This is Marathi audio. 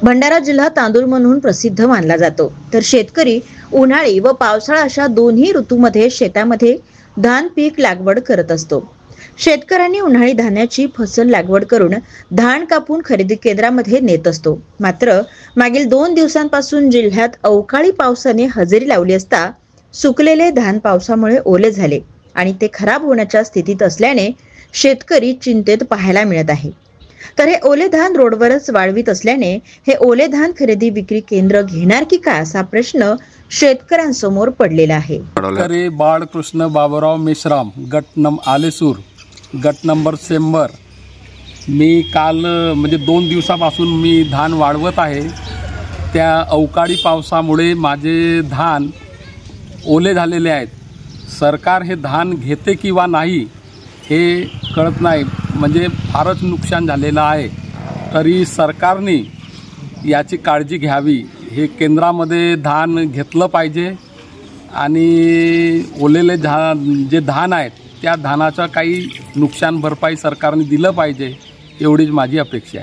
भंडारा जिल्हा तांदूळ म्हणून प्रसिद्ध मानला जातो, तर शेतकरी उन्हाळी व पावसाळा अशा दोन्ही ऋतूमध्ये शेतामध्ये धान पीक लागवड करत असतो। शेतकऱ्यांनी उन्हाळी धान्याची फसल लागवड करून धान कापून खरेदी केंद्रामध्ये नेत असतो। मात्र मागील 2 दिवसांपासून जिल्ह्यात अवकाळी पावसाने हजेरी लावली असता सुकलेले धान पावसामुळे ओले झाले आणि ते खराब होण्याच्या स्थितीत असल्याने शेतकरी चिंतेत पाहायला मिळत आहे। तर हे ओले धान रोडवरच वाळवीत असल्याने हे ओले धान खरेदी विक्री केंद्र घेणार की काय असा प्रश्न शेतकऱ्यांसमोर पडलेला आहे। शेतकरी बाळकृष्ण बाबूराव मेश्राम, आलेसूर, गट नंबर 100। मी काल म्हणजे 2 दिवसापासून मी धान वाळवत आहे। त्या अवकाळी पावसामुळे माझे धान ओले झालेले आहेत। सरकार हे धान घेते किंवा नाही हे कळत नाही, म्हणजे फारच नुकसान झालेलं आहे। तरी सरकारने याची काळजी घ्यावी, हे केंद्रामध्ये धान घेतलं पाहिजे आणि ओलेले जे धान आहेत त्या धानाचं काही नुकसान भरपाई सरकारने दिलं पाहिजे, एवढीच माझी अपेक्षा आहे।